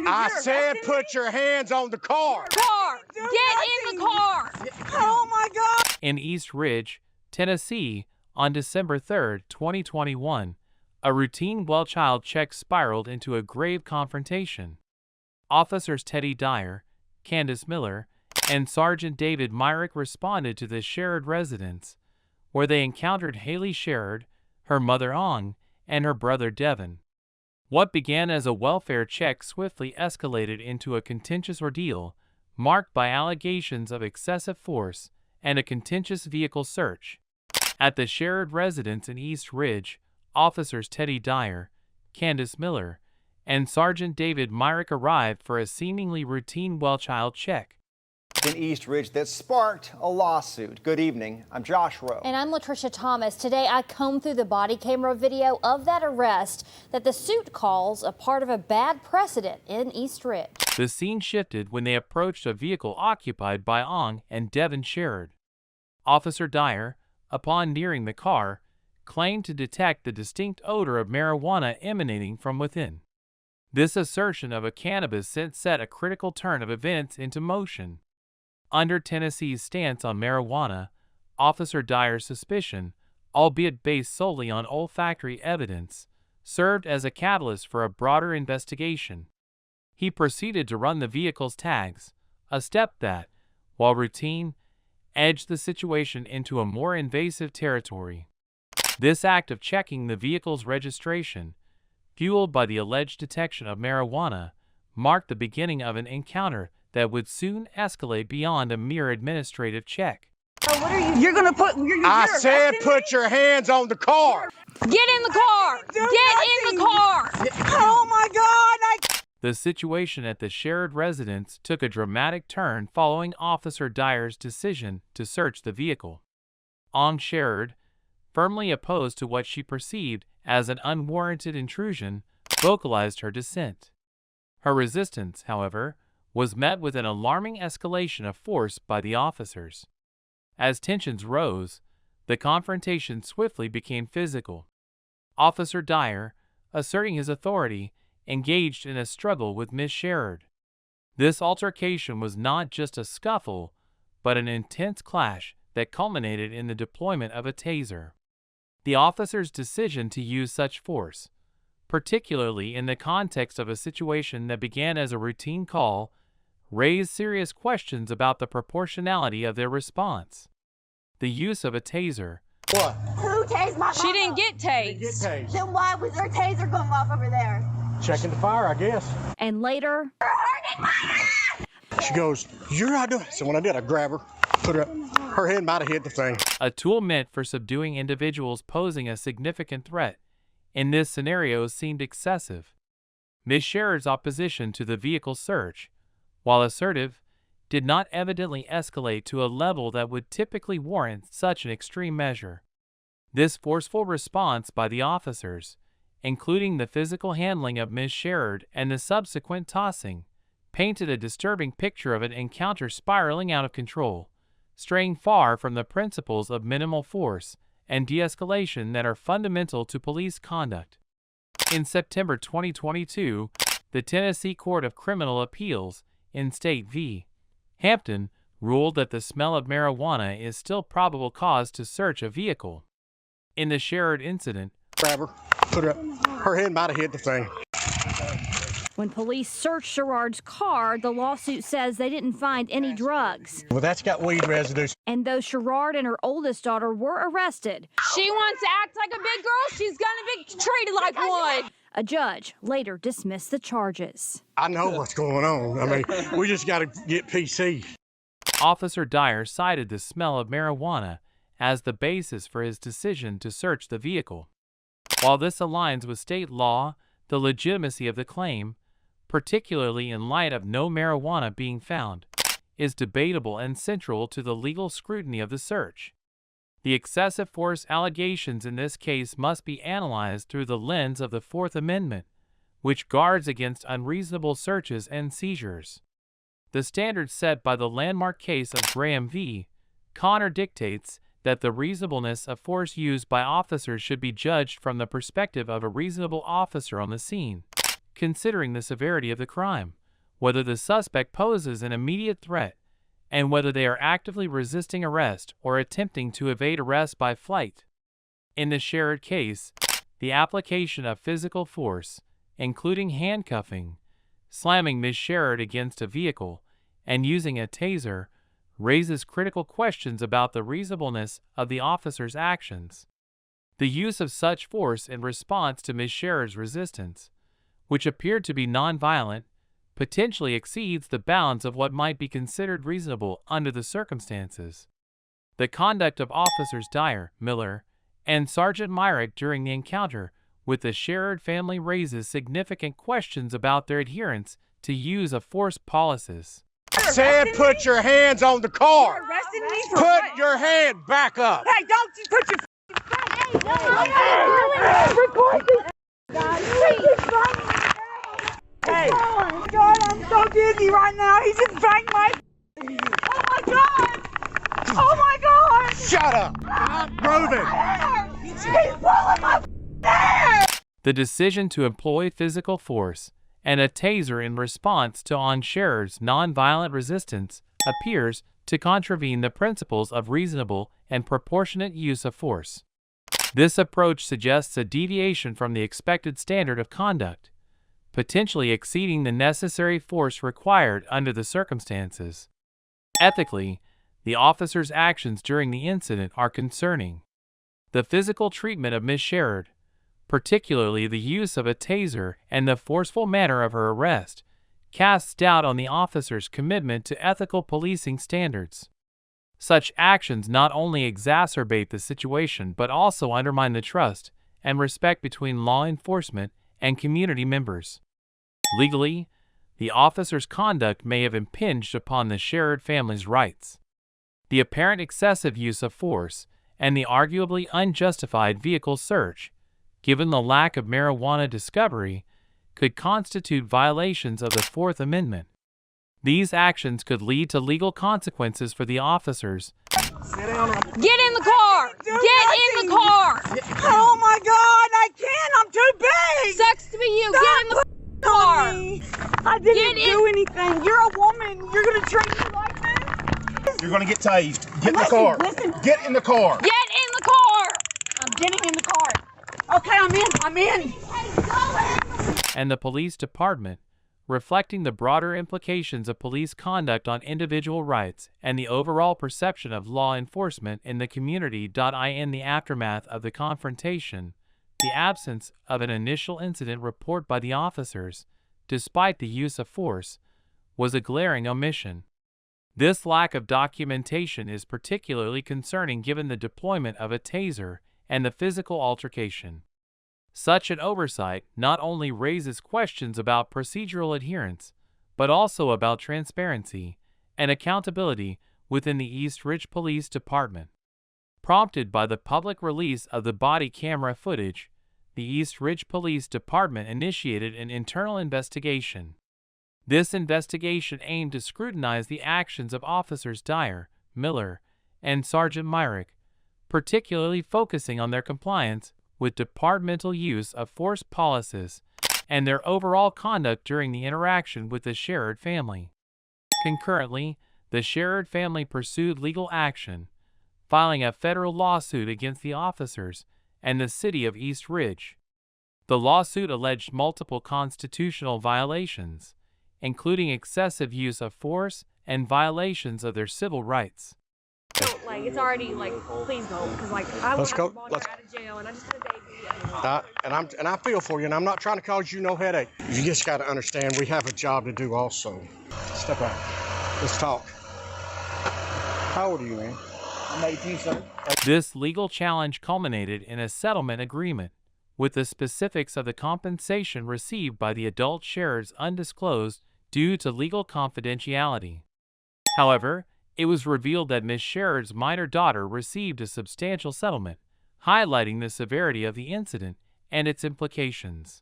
I said put your hands on the car. Get in the car. Oh my God. In East Ridge, Tennessee, on December 3, 2021, a routine well-child check spiraled into a grave confrontation. Officers Teddy Dyer, Candace Miller, and Sergeant David Myrick responded to the Sherrod residence, where they encountered Haley Sherrod, her mother Ong, and her brother Devin. What began as a welfare check swiftly escalated into a contentious ordeal, marked by allegations of excessive force and a contentious vehicle search. At the Sherrod residence in East Ridge, officers Teddy Dyer, Candace Miller, and Sergeant David Myrick arrived for a seemingly routine well-child check. In East Ridge that sparked a lawsuit. Good evening. I'm Josh Rowe. And I'm Latricia Thomas. Today I combed through the body camera video of that arrest that the suit calls a part of a bad precedent in East Ridge. The scene shifted when they approached a vehicle occupied by Ong and Devin Sherrod. Officer Dyer, upon nearing the car, claimed to detect the distinct odor of marijuana emanating from within. This assertion of a cannabis scent set a critical turn of events into motion. Under Tennessee's stance on marijuana, Officer Dyer's suspicion, albeit based solely on olfactory evidence, served as a catalyst for a broader investigation. He proceeded to run the vehicle's tags, a step that, while routine, edged the situation into a more invasive territory. This act of checking the vehicle's registration, fueled by the alleged detection of marijuana, marked the beginning of an encounter that would soon escalate beyond a mere administrative check. So what are you? You're gonna put. I said put your hands on the car. Get in the car. Get in the car. Oh my God. The situation at the Sherrod residence took a dramatic turn following Officer Dyer's decision to search the vehicle. Ong Sherrod, firmly opposed to what she perceived as an unwarranted intrusion, vocalized her dissent. Her resistance, however, was met with an alarming escalation of force by the officers. As tensions rose, the confrontation swiftly became physical. Officer Dyer, asserting his authority, engaged in a struggle with Miss Sherrod. This altercation was not just a scuffle, but an intense clash that culminated in the deployment of a taser. The officer's decision to use such force, particularly in the context of a situation that began as a routine call, raised serious questions about the proportionality of their response. The use of a taser. What? Who tased my mama? She didn't get tased. Get tased. Then why was there a taser going off over there? Checking the fire, I guess. And later, She goes, you're not doing it. So when I did, I grab her, put her up. Her head might have hit the thing. A tool meant for subduing individuals posing a significant threat, in this scenario seemed excessive. Ms. Sherrod's opposition to the vehicle search, while assertive, did not evidently escalate to a level that would typically warrant such an extreme measure. This forceful response by the officers, including the physical handling of Ms. Sherrod and the subsequent tossing, painted a disturbing picture of an encounter spiraling out of control, straying far from the principles of minimal force and de-escalation that are fundamental to police conduct. In September 2022, the Tennessee Court of Criminal Appeals in State v. Hampton ruled that the smell of marijuana is still probable cause to search a vehicle. In the Sherrod incident, Grab her, put her up. Her head might have hit the thing. When police searched Sherrod's car, the lawsuit says they didn't find any drugs. Well, that's got weed residue. And though Sherrod and her oldest daughter were arrested, She wants to act like a big girl. She's gonna be treated like one. a judge later dismissed the charges. I know what's going on. I mean, we just got to get PC. Officer Dyer cited the smell of marijuana as the basis for his decision to search the vehicle. While this aligns with state law, the legitimacy of the claim, particularly in light of no marijuana being found, is debatable and central to the legal scrutiny of the search. The excessive force allegations in this case must be analyzed through the lens of the Fourth Amendment, which guards against unreasonable searches and seizures. The standard set by the landmark case of Graham v. Connor dictates that the reasonableness of force used by officers should be judged from the perspective of a reasonable officer on the scene, considering the severity of the crime, whether the suspect poses an immediate threat, and whether they are actively resisting arrest or attempting to evade arrest by flight. In the Sherrod case, the application of physical force, including handcuffing, slamming Ms. Sherrod against a vehicle, and using a taser, raises critical questions about the reasonableness of the officer's actions. The use of such force in response to Ms. Sherrod's resistance, which appeared to be nonviolent, potentially exceeds the bounds of what might be considered reasonable under the circumstances. The conduct of Officers Dyer, Miller, and Sergeant Myrick during the encounter with the Sherrod family raises significant questions about their adherence to use of force policies. Said put your hands on the car. You're arresting me for Put what? your hand back up. Hey, don't you put your Hey, God, I'm so dizzy right now. He just banged my. Oh my God! Oh my God! Shut up. Stop moving. He's pulling my hair. The decision to employ physical force and a taser in response to Sherrod's nonviolent resistance appears to contravene the principles of reasonable and proportionate use of force. This approach suggests a deviation from the expected standard of conduct, potentially exceeding the necessary force required under the circumstances. Ethically, the officer's actions during the incident are concerning. The physical treatment of Ms. Sherrod, particularly the use of a taser and the forceful manner of her arrest, casts doubt on the officer's commitment to ethical policing standards. Such actions not only exacerbate the situation but also undermine the trust and respect between law enforcement and community members. Legally, the officer's conduct may have impinged upon the Sherrod family's rights. The apparent excessive use of force and the arguably unjustified vehicle search, given the lack of marijuana discovery, could constitute violations of the Fourth Amendment. These actions could lead to legal consequences for the officers. Get in the car! Get in the car! Oh my God! I can't. I'm too big. Sucks to be you. Get in the car! I didn't Get in. do anything. You're a woman. You're gonna treat me like this? You're going to get tased. Get in the Listen, car. listen. Get in the car. Get in the car! I'm getting in the car. Okay, I'm in. And the police department, reflecting the broader implications of police conduct on individual rights and the overall perception of law enforcement in the community. In the aftermath of the confrontation, the absence of an initial incident report by the officers, despite the use of force, was a glaring omission. This lack of documentation is particularly concerning given the deployment of a taser and the physical altercation. Such an oversight not only raises questions about procedural adherence, but also about transparency and accountability within the East Ridge Police Department. Prompted by the public release of the body camera footage, the East Ridge Police Department initiated an internal investigation. This investigation aimed to scrutinize the actions of Officers Dyer, Miller, and Sergeant Myrick, particularly focusing on their compliance with departmental use of force policies and their overall conduct during the interaction with the Sherrod family. Concurrently, the Sherrod family pursued legal action, filing a federal lawsuit against the officers and the city of East Ridge. The lawsuit alleged multiple constitutional violations, including excessive use of force and violations of their civil rights. Like, it's already, like, please don't, because, like, I Let's want go. to bond Let's- her out of jail, and I just had a baby. And I feel for you, and I'm not trying to cause you no headache. You just got to understand we have a job to do also. Step out. Let's talk. How old are you, man? I'm 18, sir. This legal challenge culminated in a settlement agreement, with the specifics of the compensation received by the adult Sherrods undisclosed due to legal confidentiality. However, it was revealed that Ms. Sherrod's minor daughter received a substantial settlement, highlighting the severity of the incident and its implications.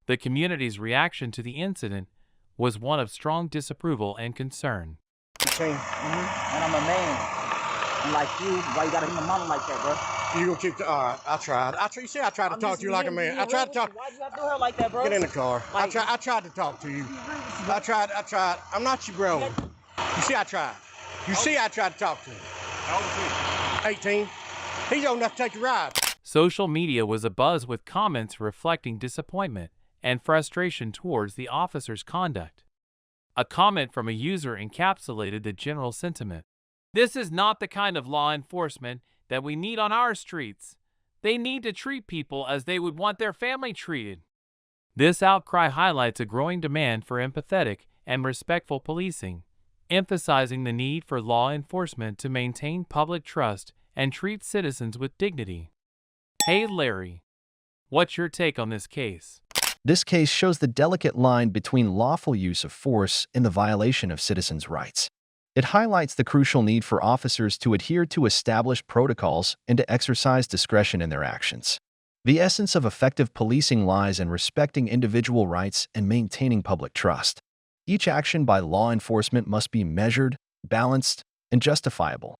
The community's reaction to the incident was one of strong disapproval and concern. And I'm a man. I'm like you. Why you gotta hit my mama like that, bro? You gonna keep the, all right, I tried. You see, I tried to talk to you like a man. I tried to talk. Why'd you have to do her like that, bro? Get in the car. Like, I tried to talk to you. I tried. I'm not your bro. You see, I tried. You see, I tried to talk to him. How old is he? 18. He's old enough to take a ride. Social media was abuzz with comments reflecting disappointment and frustration towards the officer's conduct. A comment from a user encapsulated the general sentiment. "This is not the kind of law enforcement that we need on our streets. They need to treat people as they would want their family treated." This outcry highlights a growing demand for empathetic and respectful policing, emphasizing the need for law enforcement to maintain public trust and treat citizens with dignity. Hey Larry, what's your take on this case? This case shows the delicate line between lawful use of force and the violation of citizens' rights. It highlights the crucial need for officers to adhere to established protocols and to exercise discretion in their actions. The essence of effective policing lies in respecting individual rights and maintaining public trust. Each action by law enforcement must be measured, balanced, and justifiable.